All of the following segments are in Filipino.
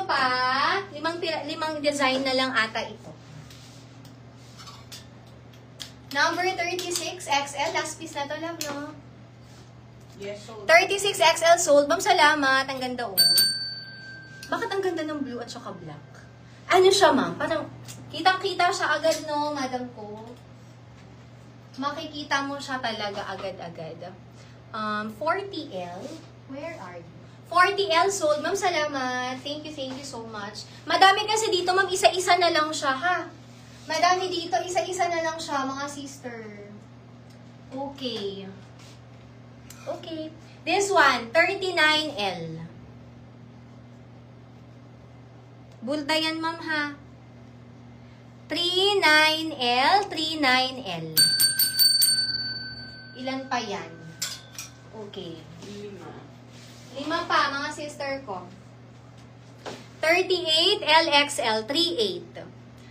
pa. Limang design na lang ata ito. Number 36 XL. Last piece na to, love, no? Yes, sold. 36 XL sold. Ma'am, salamat. Ang ganda, oh. Bakit ang ganda ng blue at saka black? Ano siya, ma'am? Parang, kitang-kita siya agad, no, madam ko. Makikita mo siya talaga agad-agad. 40L. Where are you? 40L sold. Ma'am, salamat. Thank you so much. Madami kasi dito, ma'am, isa-isa na lang siya, ha? Madami dito, isa-isa na lang siya, mga sister. Okay. Okay. This one, 39L. Bulda yan, ma'am, ha? 39L, 39L. Ilan pa yan? Okay. 5 pa, mga sister ko. 38 LXL, 38.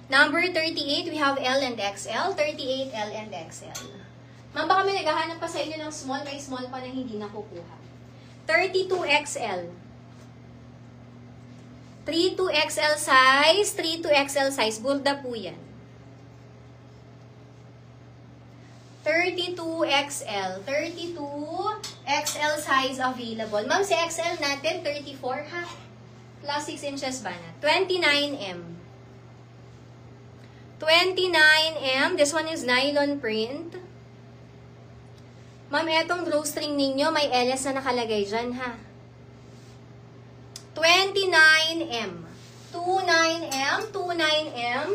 Number 38, we have L and XL. 38 L and XL. Ma'am, baka may naghahanap pa sa inyo ng small. May small pa na hindi nakukuha. 32 XL. 32 XL size. 32 XL size. Bulda po yan. 32 XL. 32 XL size available. Ma'am, si XL natin, 34 ha? Plus 6 inches ba na? 29M. 29M. This one is nylon print. Ma'am, etong drawstring ninyo, may LS na nakalagay dyan ha? 29M. 29M. 29M.